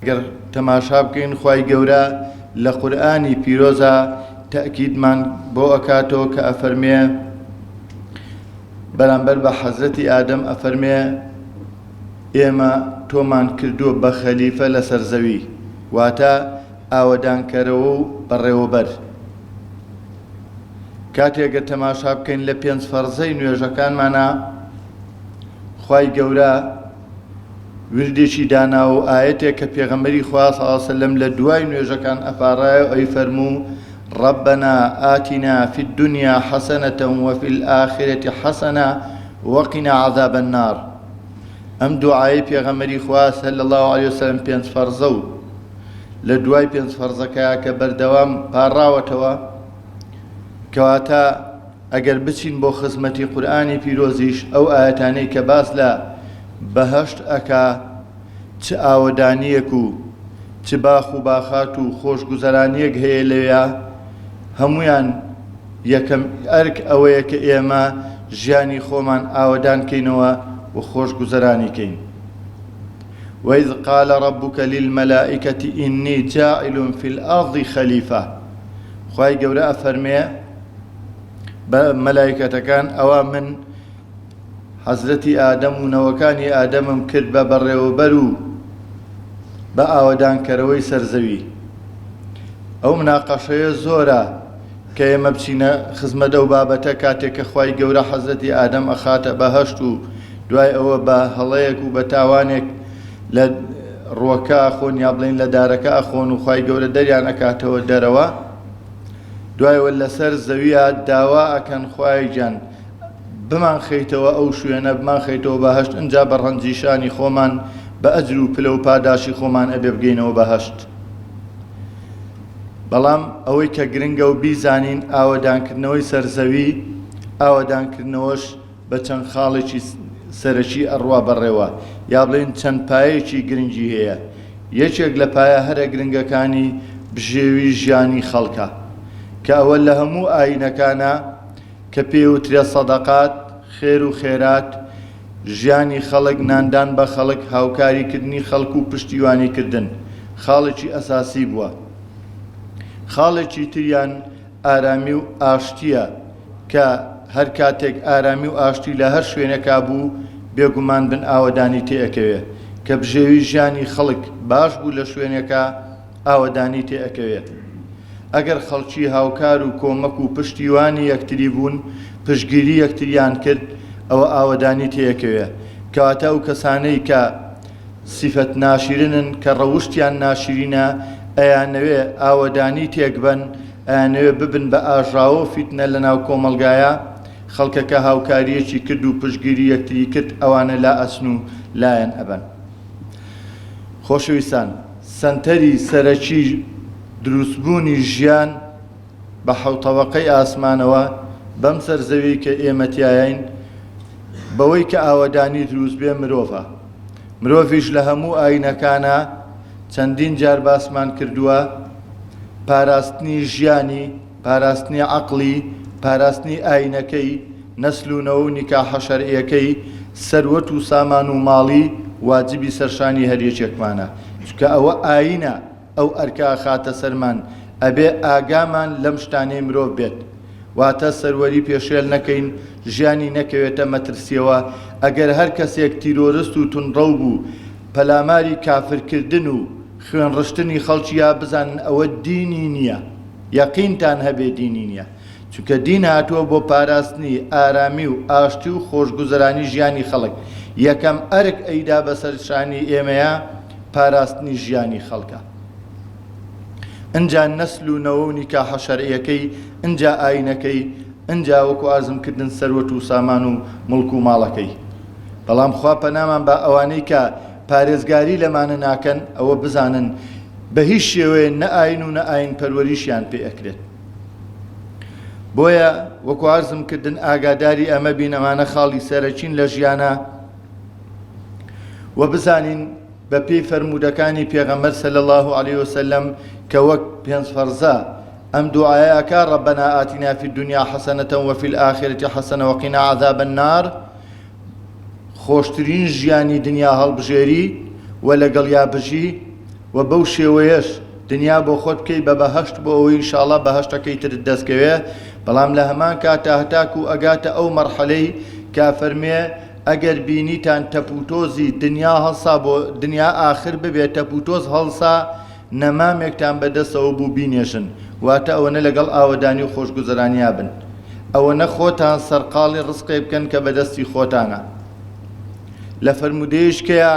ئەگەر تەماشا بکەین خوای گەورە لە قورئانی پیرۆزە تەئکیدمان بۆ ئەکاتەوە کە ئەفەرمێ بەرامبەر بە حەزرەتی ئادەم ئەفەرمێ ئێمە تۆمان کردووە بە خەلیفە لەسەر زەوی، واتە ئاوەدانکەرەوە و بەڕێوەبەر. کاتێک تەماشا بکەین لە پێنج فەرزەی نوێژەکانمانە خوای گەورە وردێکی دانا و ئاەتێک کە پێغەمبەری خوا صلی الله علیه وسلم لە دوای نوێژەکان ئەپارڕایە ئەی فەرموو ربنا آتنا في الدنيا حسنة وفي الآخرة حسنة وقنا عذاب النار. ئەم دوعای پێغەمبەری خوا صلی الله علیه وسلم پێنج فەرزە و لە دوای پێنج فەرزەکەیە کە بەردەوام پاڕاوەتەوە، کەواتە ئەگەر بچین بۆ خزمەتی قورئانی پیرۆزیش ئەو ئاەتانەی کە باس لە بەهەشت ئەکا چ ئاوەدانیەک و چ باخ و باخات و خۆشگوزەرانیەک هەیە لەوێ، هەمویان یەکەم ئەرک ئەوەیە کە ئێمە ژیانی خۆمان ئاوەدان کەینەوە و خۆشگوزەرانی کەین. وإذ قال ربك للملائكة إني جاعل في الأرض خليفة. خوای گەورە ئەفەرمێ بە مەلایکەتەکان ئەوە من حەزرەتی ئادەم و نەوەکانی ئادەمم کرد بە بەڕێوەبەر و بە ئاوەدانکەرەوەی سەرزەوی. ئەو مناقەشەیە زۆرە کە ئێمە بچینە خزمەتە و بابەتە کاتێک کە خوای گەورە حەزرەتی ئادەم ئەخاتە بەهەشت و دوای ئەوە بە هەڵەیەک و بە تاوانێک لە ڕووەکە ئەخۆن یا بڵێن لە دارەکە ئەخۆن و خوای گەورە دەریان ئەکاتەوە دەرەوە، دوایەوە لەسەر زەویە داوا ئەکەن خوای گیان بمان خەیتەوە ئەو شوێنە، بمان خەیتەوە بەهەشت، ئینجا بە ڕەنجیشانی خۆمان بە ئەجر و پلە و پاداشی خۆمان ئەبێ بگەینەوە بەهەشت. بەڵام ئەوەی کە گرنگە و بیزانین ئاوەدانکردنەوەی سەرزەوی ئاوەدانکردنەوەش بە چەند خاڵێکی سەرەکی ئەڕوا بەڕێوە، یا بڵێن چەند پایەکی گرنگی هەیە. یەکێک لە پایە هەرە گرنگەکانی بژێوی ژیانی خەڵکە کە ئەوە لە هەموو ئاینەکانە کە پێوترێ سەدەقات، خێر و خێرات، ژیانی خەڵک، ناندان بە خەڵک، هاوکاریکردنی خەڵک و پشتیوانیکردن خاڵێکی ئەساسی بووە. خاڵێکی تریان ئارامی و ئاشتیە کە هەر کاتێک ئارامی و ئاشتی لە هەر شوێنێکا بوو بێگومان بن ئاوەدانی تێئەکەوێ، کە بژێوی ژیانی خەڵک باش بوو لە شوێنێکە ئاوەدانی تێئەکەوێت. ئەگەر خەڵکی هاوکار و کۆمەک و پشتیوانی یەکتری بوون، پشتگیری یەکتریان کرد، ئەوە ئاوەدانی تێئەکەوێ. کەواتە ئەو کەسانەی کە سیفەت ناشرینن کە ڕەوشتیان ناشرینە ئەیانەوێ ئاوەدانی تێکبەن، ئەیانەوێ ببن بە ئاژاوە و فیتنە لە ناو کۆمەڵگایە، خەڵکەکە هاوکاریەکی کرد و پشتگیری یەکتری کرد، ئەوانە لا ئەسن و لایەن ئەبەن. خۆشەویستان، سەنتەری سەرەکی دروستبوونی ژیان بە حەوتەوەقەی ئاسمانەوە بەم سەرزەوی کە ئێمە تیایین بەوەی کە ئاوەدانی دروست بێ مرۆڤە. مرۆڤیش لە هەموو ئاینەکانە چەندین جار باسمان کردووە پاراستنی ژیانی، پاراستنی عەقڵی، پاراستنی ئاینەکەی، نەسل و نەوە و نیکاحە شەرعیەکەی، سەروەت و سامان و ماڵی واجبی سەرشانی هەریەکێکمانە، چونکە ئەوە ئاینە. ئەو ئەرکە خاتە سەرمان ئەبێ ئاگامان لەم شتانەی مرۆڤ بێت، واتە سەروەری پێشێل نەکەین، ژیانی نەکەوێتە مەترسیەوە. ئەگەر هەر کەسێک تیرۆرست و تونڕەو بوو پەلاماری کافرکردن و خوێنڕشتنی خەڵکییا بزانن ئەوە دینی نییە، یەقینتان هەبێ دینی نییە، چونکە دین هاتووە بۆ پاراستنی ئارامی و ئاشتی و خۆشگوزەرانی ژیانی خەڵک. یەکەم ئەرک ئەیدا بەسەرشانی ئێمەیە پاراستنی ژیانی خەڵکە. ئەنجا نەسل و نەوە و نیکاحە شەرعیەکەی، ئەنجا ئاینەکەی، ئەنجا وەکو ئازمکردن سەروەت و سامان و مڵک و ماڵەکەی. بەڵام خوا پەنامان بە ئەوانەی کە پارێزگاری لەمانە ناکەن ئەوە بزانن بە هیچ شێوەیە نە ئاین و نە ئاین پەروەریشیان پێ ئەکرێت. بۆیە وەکو عەرزم کردن ئاگاداری ئەمە بین، ئەمانە خاڵی سەرەکین لە ژیانە، و بزانین بە پێی فەرمودەکانی پێغەمبەر صلی الله علیه وسلم کە وەک پێنج فەرزە ئەم دوعایەکە ربنا آتنا في الدنيا حسنة وفي الآخرة حسنة وقنا عذاب النار، خۆشترین ژیانی دنیا هەڵبژێری و لەگەڵ یا بژی و بەو شێوەیەش دنیا بۆ خۆت بکەی بە بەهەشت بۆ ئەوەی ئینشاءڵڵا بەهەشتەکەی ترت دەستکەوێ بەڵام لە هەمان کاتە هەتاکو ئەگاتە ئەو مەرحەلەی کا فەرمێ ئەگەر بینیتان تەپوتۆزی دنیا هەڵسا بۆ دنیا ئاخر ببێت تەپوتۆز هەڵسا نەمامێکتان بەدەستەوە بوو بینێشن واتە ئەوەنە لەگەڵ ئاوەدانی و خۆشگوزەرانیا بن ئەوەنە خۆتان سەرقاڵی ڕزقێ بکەن کە بەدەستی خۆتانە لە فەرمودەیەشکەیە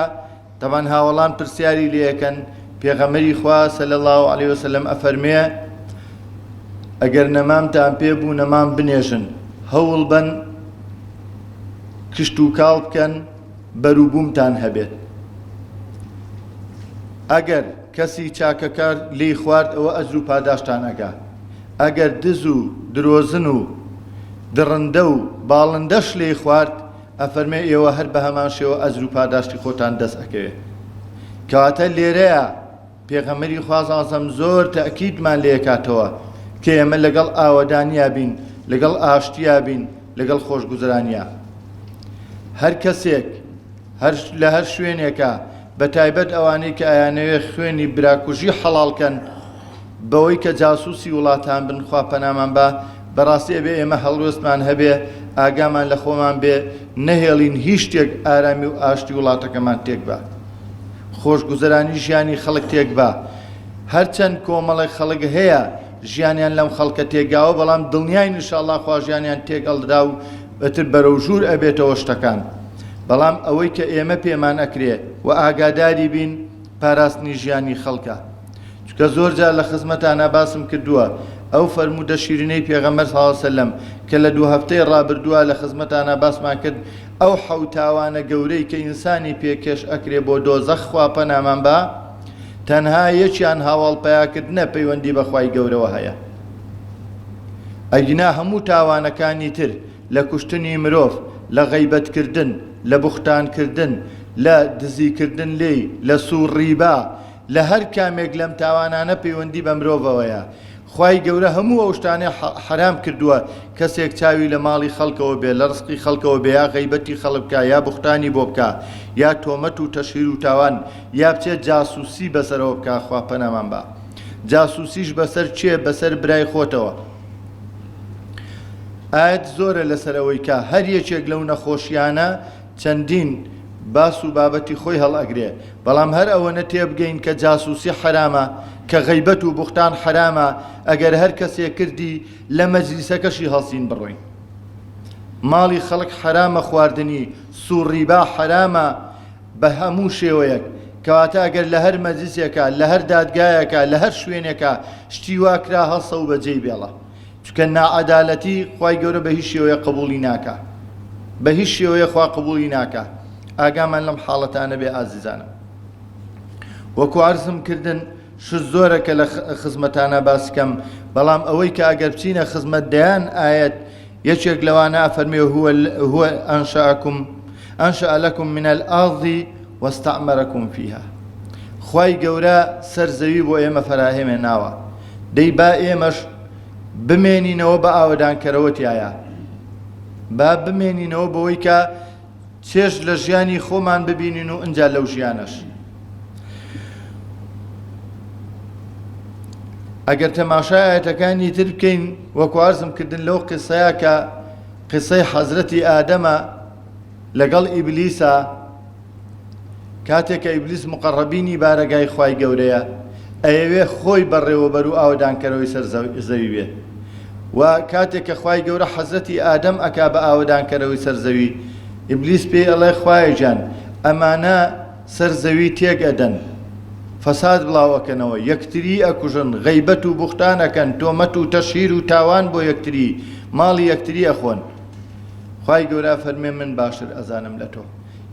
تەمان هاوڵان پرسیاری لێەکەن پێغەمبەری خوا صلی الله علیه وسلم ئەفەرمێ ئەگەر نەمامتان پێبوو نەمام بنێژن هەوڵ بن کشت و کاڵ بکەن بەرووبوومتان هەبێت ئەگەر کەسی چاکەکار لێی خوارد ئەوە ئەجر و پاداشتان ئەگا ئەگەر دز و درۆزن و دڕندە و باڵندەش لێی خوارد ئەفەرمێ ئێوە هەر بە هەمان شێوە ئەجر و پاداشتی خۆتان دەست ئەکەوێت کەواتە لێرەیە پێغەمبەری خوا صلی الله علیه وسلم زۆر تەئکیدمان لێکاتەوە کە ئێمە لەگەڵ ئاوەدانیا بین لەگەڵ ئاشتیا بین لەگەڵ خۆشگوزەرانیا هەر کەسێک لە هەر شوێنێکە بە تایبەت ئەوانەی کە ئایانەوێ خوێنی براکوژی حەڵاڵکەن بەوەی کە جاسووسی وڵاتان بن خوا پەنامان بە بەڕاستی ئەبێ ئێمە هەڵوێستمان هەبێ ئاگامان لە خۆمان بێ نەهێڵین هیچ شتێک ئارامی و ئاشتی وڵاتەکەمان تێک بە خۆشگوزەرانی ژیانی خەڵک تێک بە هەرچەند کۆمەڵی خەڵک هەیە ژیانیان لەم خەڵکە تێکگاوە بەڵام دڵنیاین ئینشاءڵڵا خوا ژیانیان تێکەڵدا و ئەتر بەرەو ژوور ئەبێتەوە شتەکان بەڵام ئەوەی کە ئێمە پێمان ئەکرێ و ئاگاداری بین پاراستنی ژیانی خەڵکە چونکە زۆر جار لە خزمەتانە باسم کردووە ئەو فەرموودە شیرینەی پێغەمبەر صلی الله علیه وسلم کە لە 2 هەفتەی ڕابردووە لە خزمەتانە باسمان کرد ئەو حەوتاوانە گەورەی کە ئینسانی پێکێش ئەکرێ بۆ دۆزەخ خوا پەنامان بە تەنها یەکیان هاوڵپەیاکردنە پەیوەندی بە خوای گەورەوە هەیە ئەگینا هەموو تاوانەکانی تر لە کوشتنی مرۆڤ لە غەیبەتکردن لە بوختانکردن لە دزیکردن لێی لە سوور ڕیبا لە هەر کامێک لەم تاوانانە پەیوەندی بە مرۆڤەوەیە خوای گەورە هەموو ئەو شتانەی حرام کردووە کەسێک چاوی لە ماڵی خەڵکەوە بێ لە ڕزقی خەڵکەوە بێ یا غەیبەتی خەڵک بکە یا بوختانی بۆ بکە یا تۆمەت و تەشهیر و تاوان یا بچێت جاسووسی بەسەرەوە بکە خوا پەنامان بە جاسووسیش بەسەر چێ بەسەر برای خۆتەوە ئاەت زۆرە لەسەرەوەی کە هەر یەکێک لەو نەخۆشیانە چەندین باس و بابەتی خۆی هەڵئەگرێ بەڵام هەر ئەوەنە تێبگەین کە جاسووسی حرامە کە غەیبەت و بوختان حرامە ئەگەر هەر کەسێک کردی لە مەجلیسەکەشی هەڵسین بڕۆین ماڵی خەڵک حرامە خواردنی سوور ڕیبا حرامە بە هەموو شێوەیەک کەواتە ئەگەر لە هەر مەجلیسێکە لە هەر دادگایەکە لە هەر شوێنێکە شتی وا کرا هەڵسە و بەجێی بێڵە چونکە نائەدالەتی خوای گەورە بە هیچ شێوەیە قبوڵی ناکە بە هیچ شێوەیە خوا قبوڵی ناکە ئاگامان لەم حاڵەتانە بێ ئازیزانم وەکو عەرزم کردن شت زۆرە کە لە خزمەتانە باسکەم بەڵام ئەوەی کە ئەگەر بچینە خزمەت دەیان ئاەت یەکێک لەوانە ئەفەرمێ هو ئەنشأ لەکم من الأرض واستعمركم فيها خوای گەورە سەرزەوی بۆ ئێمە فەراهێمێناوە دەی با ئێمەش بمێنینەوە بە ئاوەدانکەرەوە تایە با بمێنینەوە بەوەی کە چێژ لە ژیانی خۆمان ببینین و ئەنجا لەو ژیانەش ئەگەر تەماشای ئاەتەکانی تر بکەین وەکو عەرزم کردن لەو قسەیە کە قسەی حەزرەتی ئادەمە لەگەڵ ئیبلیسە کاتێک کە ئیبلیس مقەڕەبینی بارەگای خوای گەورەیە ئەیەوێ خۆی بەڕێوەبەر و ئاوەدانکەرەوەی سەر زەوی بێ و کاتێک کە خوای گەورە حەزرەتی ئادەم ئەکا بە ئاوەدانکەرەوەی سەر زەوی ئیبلیس پێی ئەڵێ خوایە جان ئەمانە سەر زەوی تێک ئەدەن فەساد بڵاوەکەنەوە یەکتری ئەکوژن غەیبەت و بوختانەکەن تۆمەت و تەشهیر و تاوان بۆ یەکتری ماڵی یەکتری ئەخۆن خوای گەورە فەرمێ من باشتر ئەزانم لە تۆ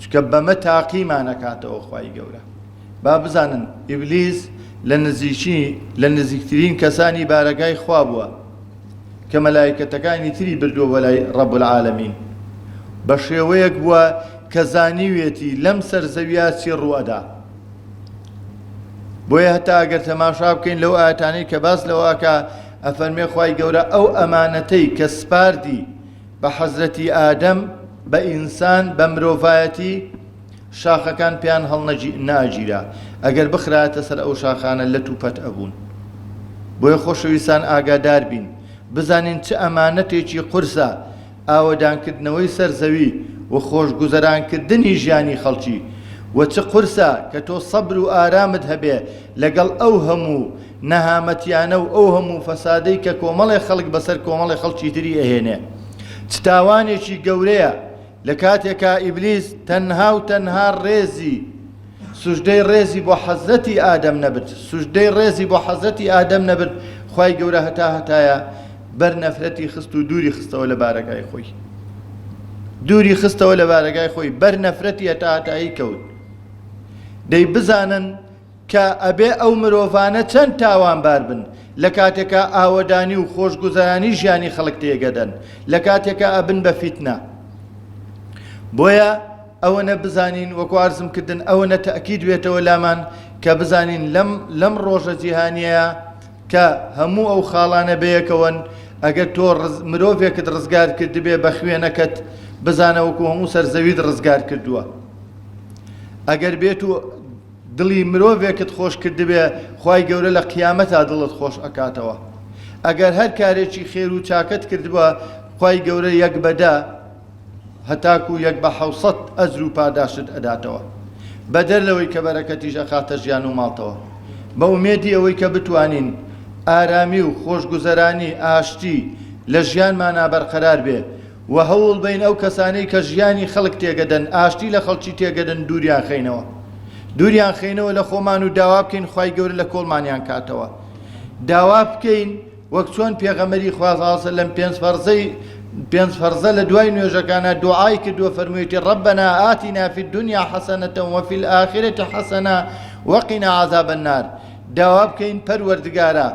چکە بەمە تاقیمان ئەکاتەوە خوای گەورە با بزانن ئیبلیس لە نزیکترین کەسانی بارەگای خوا بووە کە مەلایکەتەکانی تری بردووە بەلای ڕەب العالەمین بە شێوەیەک بووە کە زانیوێتی لەم سەر زەویە چی ڕوئەدا بۆیە هەتا ئەگەر تەماشا بکەین لەو ئاەتانەی کە باس لەوەکە ئەفەرمێ خوای گەورە ئەو ئەمانەتەی کە سپاردی بە حەزرەتی ئادەم بە ئینسان بە مرۆڤایەتی شاخەکان پێیان هەڵ ناگیرا ئەگەر بخرایەتە سەر ئەو شاخانە لە توپەت ئەبوون. بۆیە خۆشەویستان ئاگادار بین، بزانین چه ئەمانەتێکی قورسە ئاوەدانکردنەوەی سەرزەوی و خۆشگوزەرانکردنی ژیانی خەڵکی، و چه قورسە کە تۆ سەبر و ئارامت هەبێ لەگەڵ ئەو هەموو نەهامەتیانە و ئەو هەموو فەسادەی کە کۆمەڵی خەڵک بەسەر کۆمەڵی خەڵکی تری ئەهێنێ. چ تاوانێکی گەورەیە لە کاتێکا ئیبلیس تەنها و تەنها ڕێزی سوژدەی ڕێزی بۆ حەزەتی ئادەم نەبرد، سوژدەی ڕێزی بۆ حەزەتی ئادەم نەبرد، خوای گەورە هەتایە بەر نەفرەتی خست و دووری خستەوە لە بارەگای خۆی، دووری خستەوە لە بارەگای خۆی، بەر نەفرەتی هەتایی کەوت. دەی بزانن کە ئەبێ ئەو مرۆڤانە چەند تاوانبار بن لە کاتێکا ئاوەدانی و خۆشگوزەرانی ژیانی خەڵک تێگەدەن، لە کاتێکا ئەبن بە فیتنە. بۆیە ئەوەنە بزانین، وەکو عەرزم کردن ئەوەنە تەئکید بێتەوە لامان کە بزانین لەم ڕۆژە جیهانیەیە کە هەموو ئەو خاڵانە بەیەکەوەن، ئەگەر تۆ مرۆڤێکت ڕزگار کردبێ بە خوێنەکەت بزانە وەکو هەموو سەرزەویت ڕزگار کردووە. ئەگەر بێت و دڵی مرۆڤێکت خۆش کردبێ خوای گەورە لە قیامەتا دڵت خۆش ئەکاتەوە. ئەگەر هەر کارێکی خێر و چاکت کردبووە خوای گەورە یەک بەدا هەتاکو یەک بە 700 ئەجر و پاداشت ئەداتەوە، بەدەر لەوەی کە بەرەکەتیش ئەخاتە ژیان و ماڵتەوە. بە ئومێدی ئەوەی کە بتوانین ئارامی و خۆشگوزەرانی ئاشتی لە ژیانمانە بەرقەرار بێ و هەوڵ بین ئەو کەسانەی کە ژیانی خەڵک تێگەدەن، ئاشتی لە خەڵکی تێگەدەن، دووریان خەینەوە، دووریان خەینەوە لە خۆمان و داوا بکەین خوای گەورە لە کۆڵمانیان کاتەوە. داوا بکەین وەک چۆن پێغەمبەری خوا صلی الله علیه وسلم پێنج فەرزە لە دوای نوێژەکانە دوعای کردووە، فەرموویەتی ربنا آتنا في الدنيا حسنة وفي الآخرة حسنة وقنا عذاب النار. داوا بکەین پەروەردگارە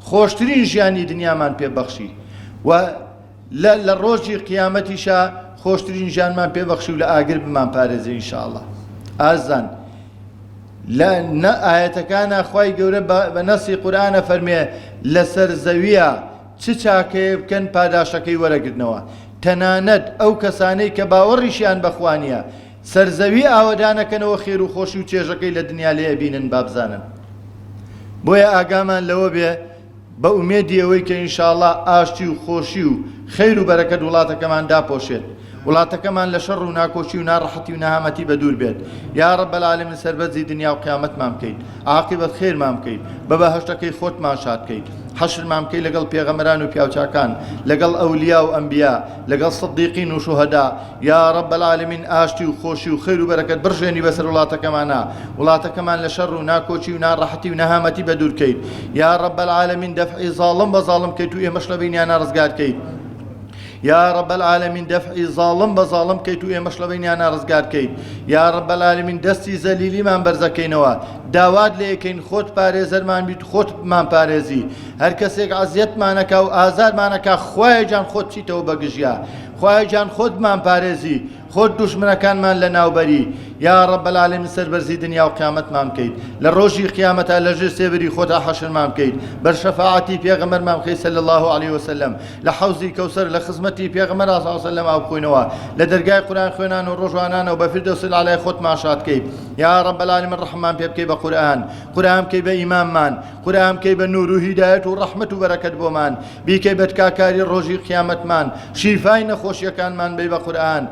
خۆشترین ژیانی دنیامان پێبەخشی و لە ڕۆژی قیامەتیشا خۆشترین ژیانمان پێبەخشی و لە ئاگر بمان پارێزێ ئینشاءالله. ئازان لە ئاەتەکانە خوای گەورە بە نەسی قورئانە فەرمێ لەسەر زەویە چ چاکەیە بکەن پاداشەکەی وەرەگرنەوە، تەنانەت ئەو کەسانەی کە باوەڕیشیان بەخوانیە سەرزەوی ئاوەدانەکەنەوە خێر و خۆشی و چێژەکەی لە دنیا لێ بینن با بزانن. بۆیە ئاگامان لەوە بێ بە ئومێدی ئەوەی کە ئینشاءالله ئاشتی و خۆشی و خەیر و بەرەکەت وڵاتەکەمان داپۆشێت، وڵاتەکەمان لە شەڕ و ناکۆچی و ناڕەحەتی و نەهامەتی بەدوور بێت. یا رب العالمین سەربەرزی دنیا و قیامەتمان بکەیت، عاقبەت خێرمان بکەیت، بە بەهەشتەکەی خۆتمان شاد بکەیت، حەشرمان بکەیت لەگەڵ پێغەمبەران و پیاوچاکان، لەگەڵ ئەولیا و ئەنبیا، لەگەڵ سەدیقین و شوهەدا. یا رب العالمین ئاشتی و خۆشی و خێر و بەرەکەت برژێنی بەسەر وڵاتەکەمانە، وڵاتەکەمان لە شەڕ و ناکۆچی و ناڕەحەتی و نەهامەتی بەدوور بکەیت. یا رب العالمین دەفعی زاڵم بە زاڵم بکەیت و ئێمەش لە بینیانە ڕزگار بکەیت. یا رب العالمین دەفعی زاڵم بە زاڵم بکەیت و ئێمەش لە بینیانە ڕزگار بکەیت. یا رب العالمین دەستی زەلیلیمان بەرزەکەینەوە، داوات لێ یەکەین خۆت پارێزەرمان بیت، خۆتمان پارێزی. هەر کەسێک عەزیەتمانەکا و ئازارمانەکا خوایە جان خۆت چیتەوە بەگژیا، خوایە جان خۆتمان پارێزی، خۆت دوژمنەکانمان لە ناوبەری. یا رب العالمین سەربەرزی دنیا و قیامەتمان بکەیت، لە ڕۆژی قیامەتە لەژێر سێبەری خۆتا حەشرمان بکەیت، بەر شەفاعەتی پێغەمبەرمان بکەیت صلی الله علیه وسلم، لە حەوزی کەوسەر لە خزمەتی پێغەمبەر صلی الله علیه وسلم ئاو بخۆینەوە، لە دەرگای قورئان خوێنان و ڕۆژوانانە و بە فردەوس العەلی خۆتمان شاد بکەیت. یا رب العالمین ڕەحممان پێ بکەیت بە قورئان، قورئان بکەیت بە ئیماممان، قورئان بکەیت بە نور و هیدایەت و ڕەحمەت و بەرەکەت بۆمان، بیکەیت بە تکاکاری ڕۆژی قیامەتمان، شیفای نەخۆشیەکانمان بێ بە قورئان.